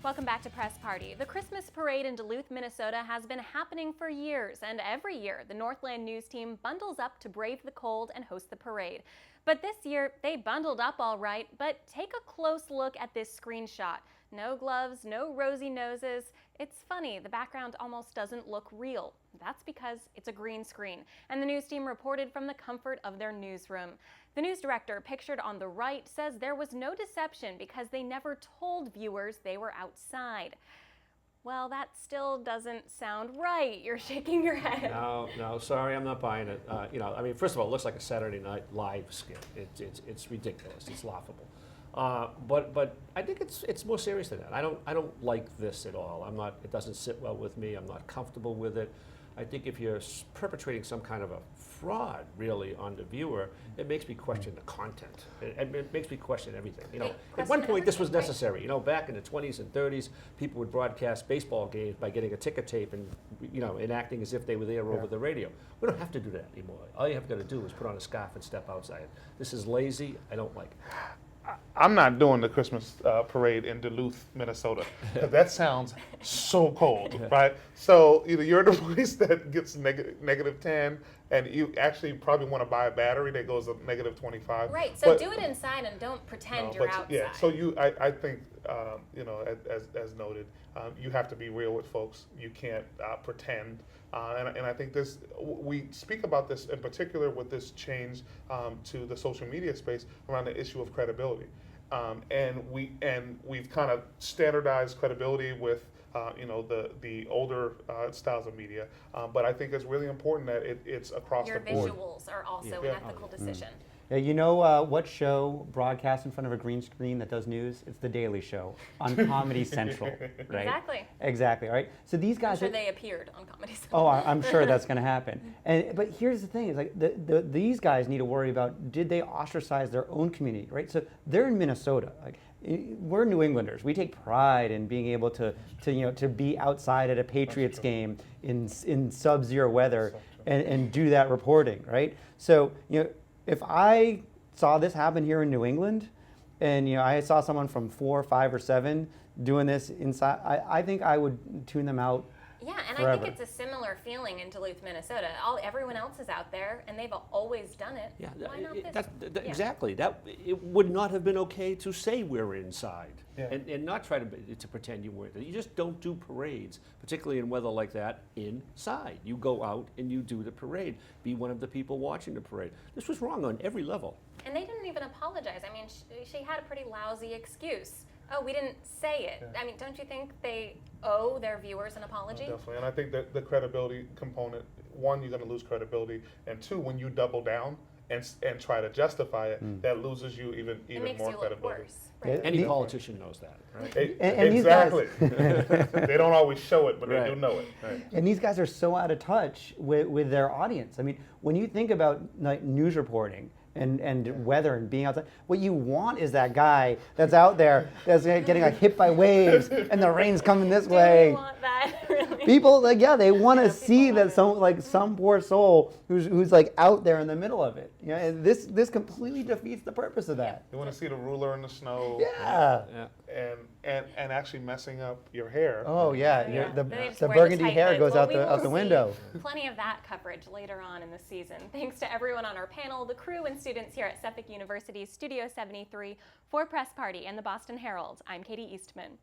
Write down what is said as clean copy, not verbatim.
Welcome back to Press Party. The Christmas parade in Duluth, Minnesota has been happening for years, and every year the Northland News team bundles up to brave the cold and host the parade. But this year they bundled up all right, but take a close look at this screenshot. No gloves, no rosy noses. It's funny, the background almost doesn't look real. That's because it's a green screen, and the news team reported from the comfort of their newsroom. The news director, pictured on the right, says there was no deception because they never told viewers they were outside. Well, that still doesn't sound right. You're shaking your head. No, sorry, I'm not buying it. First of all, it looks like a Saturday Night Live skit. It's ridiculous. It's laughable. But I think it's more serious than that. I don't like this at all. It doesn't sit well with me. I'm not comfortable with it. I think if you're perpetrating some kind of a fraud, really, on the viewer, it makes me question the content. It makes me question everything. At one point this was necessary. Back in the 20s and 30s, people would broadcast baseball games by getting a ticker tape and, enacting as if they were there over the radio. We don't have to do that anymore. All you have got to do is put on a scarf and step outside. This is lazy. I don't like it. I'm not doing the Christmas parade in Duluth, Minnesota. That sounds so cold, right? So either you're the place that gets negative 10, and you actually probably want to buy a battery that goes up negative 25. Right. So do it inside and don't pretend you're outside. Yeah. So I think, as noted, you have to be real with folks. You can't pretend. And I think we speak about this in particular with this change to the social media space around the issue of credibility. And we've kind of standardized credibility with the older styles of media. But I think it's really important that it's across the board. Your visuals are also an ethical decision. Yeah, you know what show broadcasts in front of a green screen that does news? It's The Daily Show on Comedy Central, right? Exactly, right? So these guys I'm sure they appeared on Comedy Central. Oh, I'm sure that's going to happen. But here's the thing: is like these guys need to worry about, did they ostracize their own community, right? So they're in Minnesota. Like, we're New Englanders. We take pride in being able to be outside at a Patriots game in sub-zero weather and do that reporting, right? So if I saw this happen here in New England, and I saw someone from 4, 5, or 7 doing this inside, I think I would tune them out. Yeah, and forever. I think it's a similar feeling in Duluth, Minnesota. Everyone else is out there, and they've always done it. Yeah, Why not this? Exactly. It would not have been okay to say we're inside and not try to pretend you weren't. You just don't do parades, particularly in weather like that, inside. You go out and you do the parade. Be one of the people watching the parade. This was wrong on every level. And they didn't even apologize. I mean, she had a pretty lousy excuse. Oh, we didn't say it. Yeah. I mean, don't you think they owe their viewers an apology? Definitely, and I think that the credibility component, one, you're going to lose credibility, and two, when you double down and try to justify it, that loses you even more credibility. Look worse, right? Any politician knows that, right? Exactly. They don't always show it, but they do know it. Right. And these guys are so out of touch with their audience. I mean, when you think about news reporting and weather and being outside, what you want is that guy that's out there that's getting hit by waves and the rain's coming this way. You want that, really? People they want to see that some poor soul who's out there in the middle of it. This completely defeats the purpose of that. You want to see the ruler in the snow. Yeah. And actually messing up your hair. Oh yeah, the burgundy hair goes out the window. Plenty of that coverage later on in the season. Thanks to everyone on our panel, the crew and students here at Suffolk University's Studio 73 for Press Party and the Boston Herald. I'm Katie Eastman.